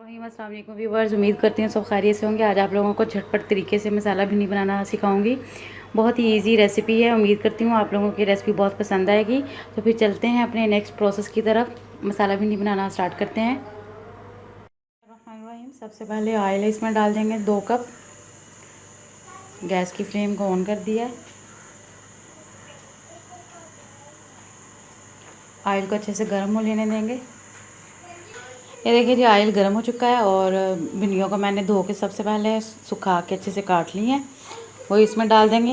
अस्सलाम वालेकुम व्यूवर्स, उम्मीद करती हूँ सब खैरियत से होंगे। आज आप लोगों को झटपट तरीके से मसाला भिंडी बनाना सिखाऊंगी। बहुत ही इजी रेसिपी है। उम्मीद करती हूँ आप लोगों की रेसिपी बहुत पसंद आएगी। तो फिर चलते हैं अपने नेक्स्ट प्रोसेस की तरफ। मसाला भिंडी बनाना स्टार्ट करते हैं। सबसे पहले ऑयल इसमें डाल देंगे 2 कप। गैस की फ्लेम को ऑन कर दिया। ऑयल को अच्छे से गर्म हो लेने देंगे। ये देखिए जी, ऑयल गर्म हो चुका है और भिंडियों को मैंने धो के सबसे पहले सुखा के अच्छे से काट ली हैं। वो इसमें डाल देंगे।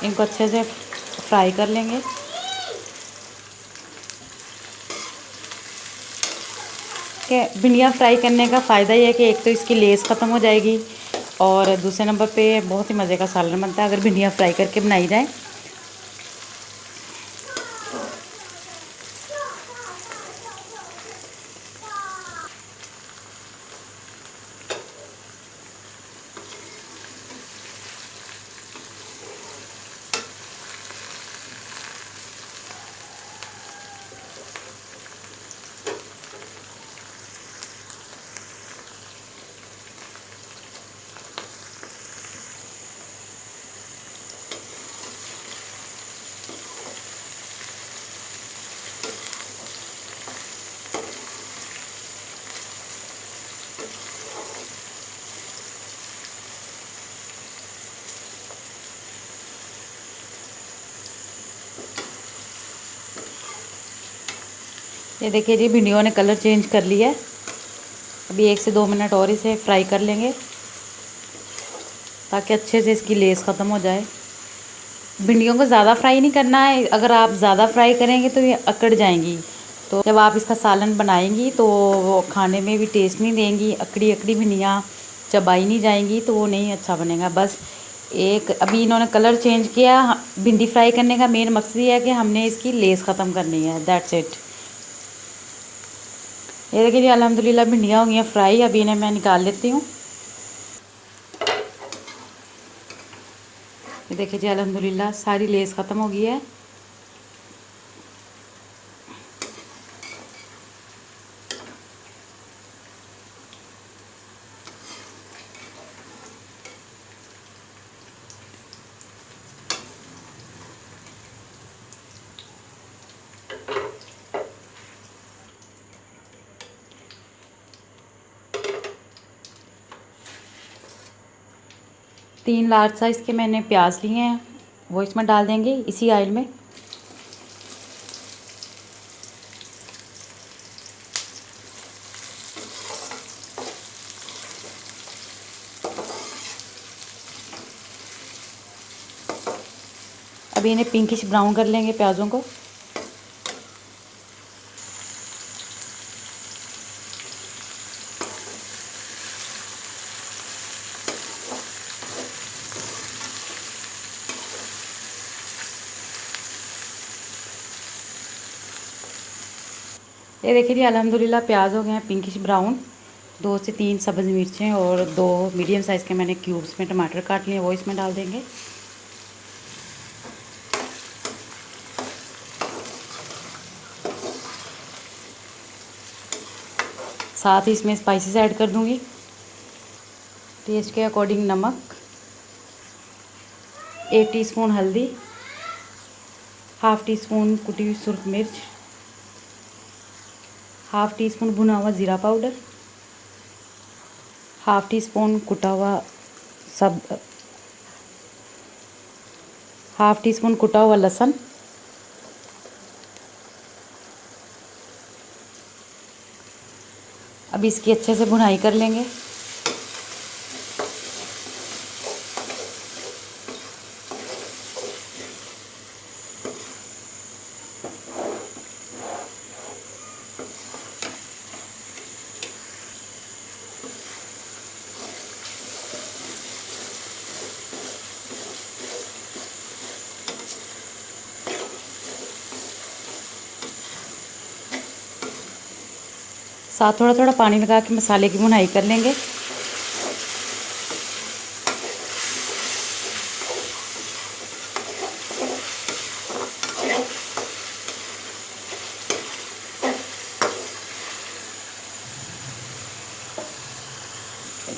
इनको अच्छे से फ्राई कर लेंगे। कि भिंडियाँ फ्राई करने का फ़ायदा ये है कि एक तो इसकी लेस ख़त्म हो जाएगी और दूसरे नंबर पे बहुत ही मज़े का सालन बनता है अगर भिंडियाँ फ्राई करके बनाई जाए। ये देखिए जी, भिंडियों ने कलर चेंज कर लिया है। अभी 1 से 2 मिनट और इसे फ्राई कर लेंगे ताकि अच्छे से इसकी लेस ख़त्म हो जाए। भिंडियों को ज़्यादा फ्राई नहीं करना है। अगर आप ज़्यादा फ्राई करेंगे तो ये अकड़ जाएंगी। तो जब आप इसका सालन बनाएंगी तो वो खाने में भी टेस्ट नहीं देंगी। अकड़ी अकड़ी भिंडियाँ चबाई नहीं जाएंगी तो वो नहीं अच्छा बनेगा। बस एक अभी इन्होंने कलर चेंज किया। भिंडी फ्राई करने का मेन मकसद ये है कि हमने इसकी लेस ख़त्म करनी है। That's it. ये देखिए जी, अल्हम्दुलिल्लाह भिंडियाँ हो गई हैं फ्राई। अभी इन्हें मैं निकाल लेती हूँ। ये देखिए जी, अल्हम्दुलिल्लाह सारी लेस ख़त्म हो गई है। तीन लार्ज साइज़ के मैंने प्याज लिए हैं, वो इसमें डाल देंगे इसी ऑयल में। अभी इन्हें पिंकिश ब्राउन कर लेंगे प्याज़ों को। ये देखिए जी, अल्हम्दुलिल्लाह प्याज हो गए हैं पिंकिश ब्राउन। 2 से 3 सब्ज़ मिर्चें और 2 मीडियम साइज़ के मैंने क्यूब्स में टमाटर काट लिए, वो इसमें डाल देंगे। साथ ही इसमें स्पाइसेस ऐड कर दूंगी। टेस्ट के अकॉर्डिंग नमक, 1 टीस्पून हल्दी, हाफ़ टी स्पून कुटी हुई सुरख मिर्च, हाफ़ टी स्पून भुना हुआ ज़ीरा पाउडर, हाफ़ टी स्पून कुटा हुआ सब हाफ़ टी स्पून कुटा हुआ लहसुन। अब इसकी अच्छे से भुनाई कर लेंगे। साथ थोड़ा थोड़ा पानी लगा के मसाले की भुनाई कर लेंगे। ये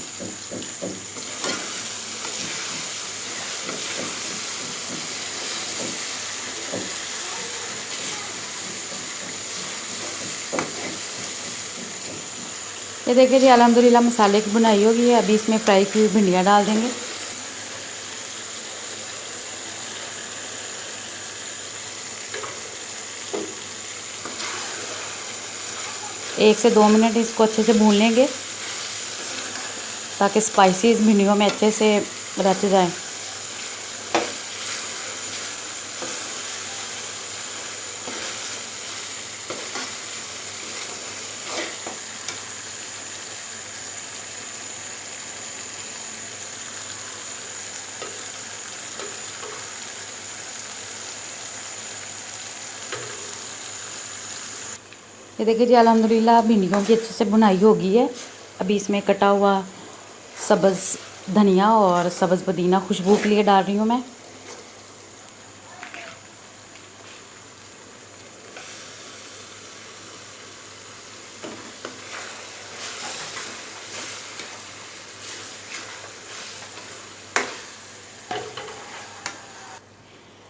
देखिए जी, अल्हम्दुलिल्लाह मसाले की बुनाई होगी है। अभी इसमें फ्राई की हुई भिंडियाँ डाल देंगे। एक से 2 मिनट इसको अच्छे से भून लेंगे ताकि स्पाइसेस भिंडियों में अच्छे से रच जाएं। ये देखिए जी, अल्हम्दुलिल्लाह भिंडियों की अच्छे से बुनाई हो गई है। अभी इसमें कटा हुआ सब्ज़ धनिया और सब्ज़ पुदीना खुशबू के लिए डाल रही हूँ मैं।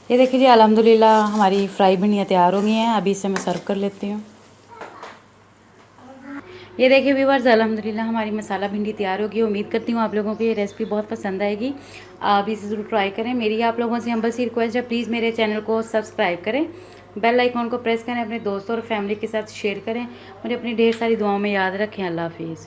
ये देखिए जी, अल्हम्दुलिल्लाह हमारी फ्राई भिंडियाँ तैयार हो गई हैं। अभी इसे मैं सर्व कर लेती हूँ। ये देखिए व्यूअर्स, अल्हम्दुलिल्लाह हमारी मसाला भिंडी तैयार होगी। उम्मीद करती हूँ आप लोगों को ये रेसिपी बहुत पसंद आएगी। आप इसे ज़रूर ट्राई करें। मेरी आप लोगों से हम्बल सी रिक्वेस्ट है, प्लीज़ मेरे चैनल को सब्सक्राइब करें, बेल आइकॉन को प्रेस करें, अपने दोस्तों और फैमिली के साथ शेयर करें। मुझे अपनी ढेर सारी दुआओं में याद रखें। अल्लाह हाफिज़।